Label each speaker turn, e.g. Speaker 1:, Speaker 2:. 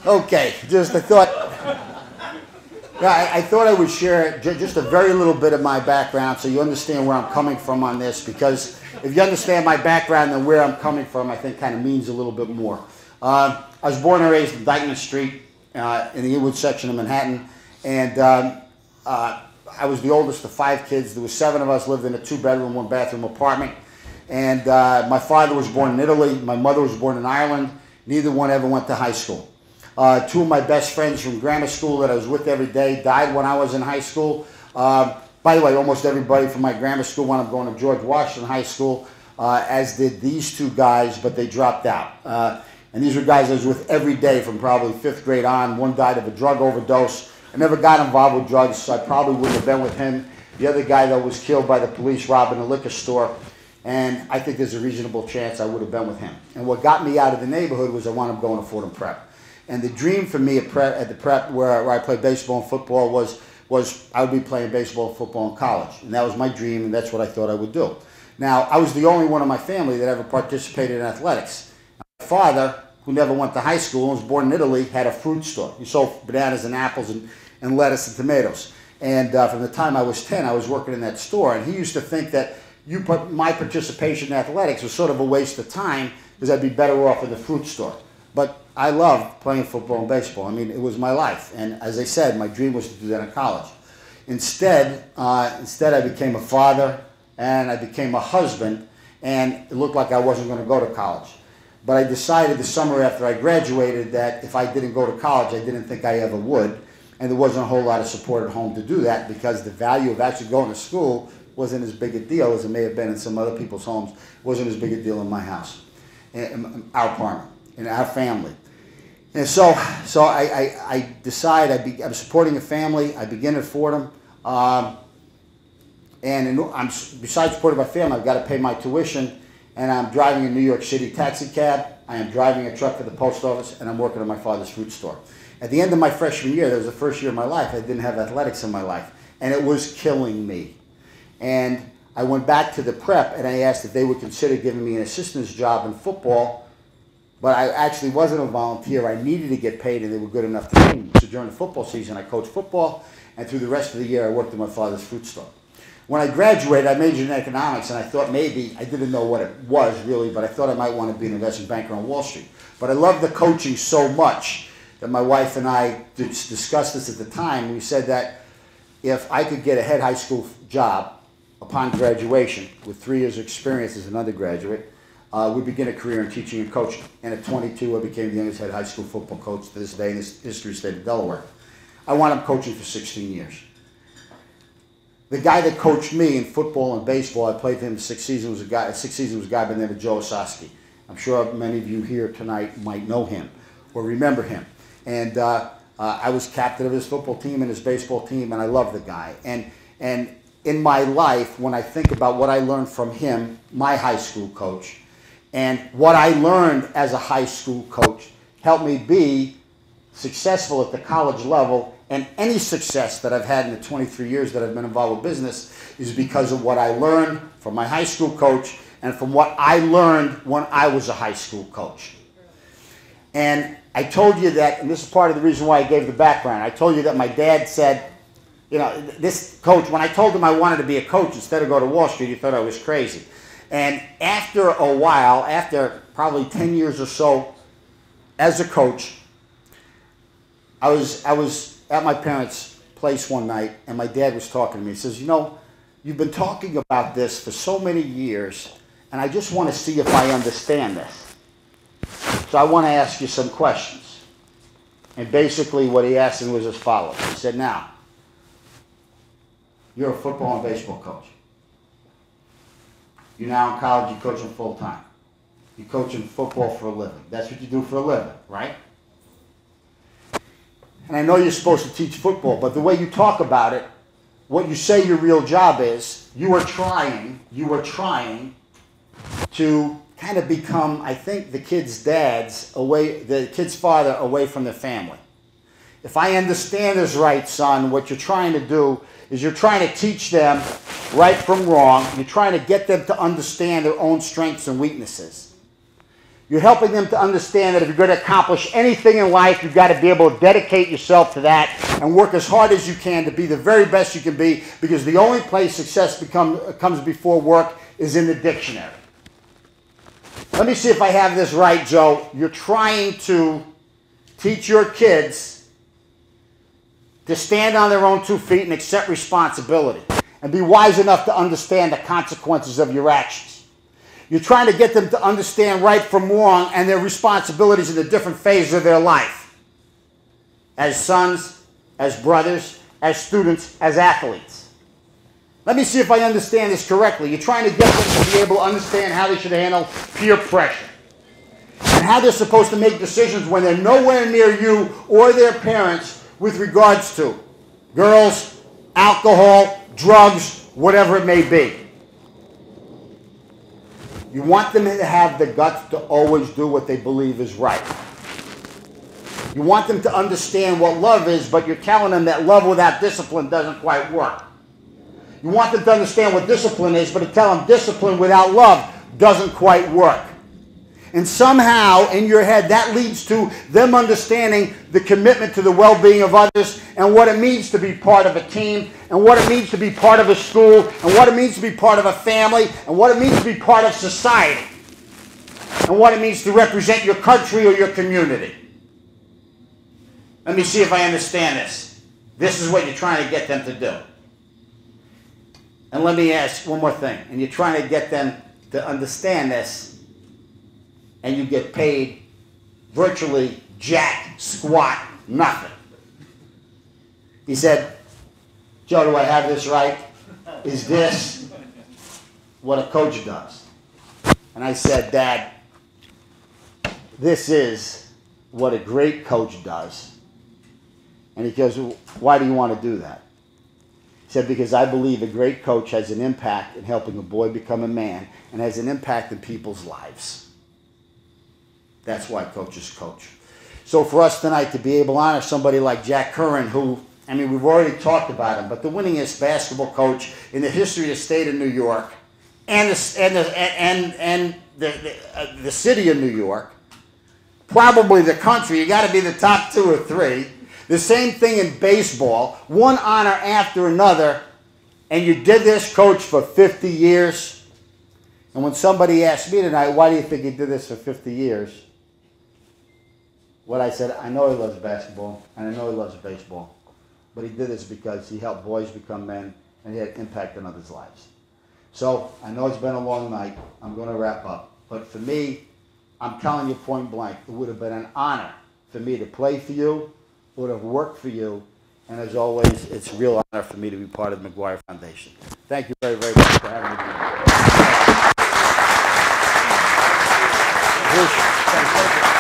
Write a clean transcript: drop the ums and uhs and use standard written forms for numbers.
Speaker 1: Okay, just I thought I would share just a very little bit of my background so you understand where I'm coming from on this, because if you understand my background, then where I'm coming from, I think kind of means a little bit more. I was born and raised in Dyckman Street in the Inwood section of Manhattan, and I was the oldest of 5 kids. There were 7 of us, lived in a 2-bedroom, 1-bathroom apartment. And my father was born in Italy. My mother was born in Ireland. Neither one ever went to high school. 2 of my best friends from grammar school that I was with every day died when I was in high school. By the way, almost everybody from my grammar school wound up going to George Washington High School, as did these 2 guys, but they dropped out. And these were guys I was with every day from probably 5th grade on. One died of a drug overdose. I never got involved with drugs, so I probably wouldn't have been with him. The other guy, though, was killed by the police robbing a liquor store, and I think there's a reasonable chance I would have been with him. And what got me out of the neighborhood was I wound up going to Fordham Prep. And the dream for me at the Prep where I played baseball and football was I would be playing baseball and football in college. And that was my dream, and that's what I thought I would do. Now, I was the only one in my family that ever participated in athletics. My father, who never went to high school and was born in Italy, had a fruit store. He sold bananas and apples and lettuce and tomatoes. And from the time I was 10, I was working in that store. And he used to think that my participation in athletics was sort of a waste of time because I'd be better off in the fruit store. But I loved playing football and baseball. I mean, it was my life. And as I said, my dream was to do that in college. Instead, I became a father and I became a husband, and it looked like I wasn't going to go to college. But I decided the summer after I graduated that if I didn't go to college, I didn't think I ever would. And there wasn't a whole lot of support at home to do that because the value of actually going to school wasn't as big a deal as it may have been in some other people's homes. It wasn't as big a deal in my house, in our apartment, in our family. And so I decided I'm supporting a family. I begin at Fordham. Besides supporting my family, I've got to pay my tuition. And I'm driving a New York City taxi cab. I am driving a truck for the post office, and I'm working at my father's fruit store. At the end of my freshman year, that was the first year of my life, I didn't have athletics in my life, and it was killing me. And I went back to the Prep, and I asked if they would consider giving me an assistant's job in football, but I actually wasn't a volunteer. I needed to get paid, and they were good enough to pay me. So during the football season, I coached football, and through the rest of the year, I worked at my father's fruit store. When I graduated, I majored in economics, and I thought maybe, I didn't know what it was really, but I thought I might want to be an investment banker on Wall Street. But I loved the coaching so much that my wife and I discussed this at the time. We said that if I could get a head high school job upon graduation with 3 years of experience as an undergraduate, we'd begin a career in teaching and coaching. And at 22, I became the youngest head high school football coach to this day in the history of the state of Delaware. I wound up coaching for 16 years. The guy that coached me in football and baseball, I played for him 6 seasons, was a guy by the name of Joe Osowski. I'm sure many of you here tonight might know him or remember him. And I was captain of his football team and his baseball team, and I love the guy. And in my life, when I think about what I learned from him, my high school coach, and what I learned as a high school coach helped me be successful at the college level. And any success that I've had in the 23 years that I've been involved with business is because of what I learned from my high school coach and from what I learned when I was a high school coach. And I told you that, and this is part of the reason why I gave the background. I told you that my dad said, you know, this coach, when I told him I wanted to be a coach instead of go to Wall Street, he thought I was crazy. And after a while, after probably 10 years or so as a coach, I was at my parents' place one night, and my dad was talking to me. He says, you know, you've been talking about this for so many years, and I just want to see if I understand this. So I want to ask you some questions. And basically what he asked me was as follows. He said, now, you're a football and baseball coach. You're now in college, you're coaching full-time. You're coaching football for a living. That's what you do for a living, right? And I know you're supposed to teach football, but the way you talk about it, what you say your real job is, you are trying to kind of become, I think, the kid's father away from the family. If I understand this right, son, what you're trying to do is you're trying to teach them right from wrong. You're trying to get them to understand their own strengths and weaknesses. You're helping them to understand that if you're going to accomplish anything in life, you've got to be able to dedicate yourself to that and work as hard as you can to be the very best you can be, because the only place success comes before work is in the dictionary. Let me see if I have this right, Joe. You're trying to teach your kids to stand on their own 2 feet and accept responsibility and be wise enough to understand the consequences of your actions. You're trying to get them to understand right from wrong and their responsibilities in the different phases of their life. As sons, as brothers, as students, as athletes. Let me see if I understand this correctly. You're trying to get them to be able to understand how they should handle peer pressure and how they're supposed to make decisions when they're nowhere near you or their parents with regards to girls, alcohol, drugs, whatever it may be. You want them to have the guts to always do what they believe is right. You want them to understand what love is, but you're telling them that love without discipline doesn't quite work. You want them to understand what discipline is, but to tell them discipline without love doesn't quite work. And somehow, in your head, that leads to them understanding the commitment to the well-being of others and what it means to be part of a team and what it means to be part of a school and what it means to be part of a family and what it means to be part of society and what it means to represent your country or your community. Let me see if I understand this. This is what you're trying to get them to do. And let me ask one more thing. And you're trying to get them to understand this, and you get paid virtually jack, squat, nothing. He said, Joe, do I have this right? Is this what a coach does? And I said, Dad, this is what a great coach does. And he goes, why do you want to do that? He said, because I believe a great coach has an impact in helping a boy become a man and has an impact in people's lives. That's why coaches coach. So for us tonight to be able to honor somebody like Jack Curran, who, I mean, we've already talked about him, but the winningest basketball coach in the history of the state of New York and the city of New York, probably the country, you got to be the top 2 or 3. The same thing in baseball, one honor after another, and you did this, coach, for 50 years. And when somebody asked me tonight, why do you think he did this for 50 years? What I said, I know he loves basketball, and I know he loves baseball, but he did this because he helped boys become men, and he had impact on others' lives. So, I know it's been a long night. I'm going to wrap up. But for me, I'm telling you point blank, it would have been an honor for me to play for you, would have worked for you, and as always, it's a real honor for me to be part of the McGuire Foundation. Thank you very, very much for having me. Thank you.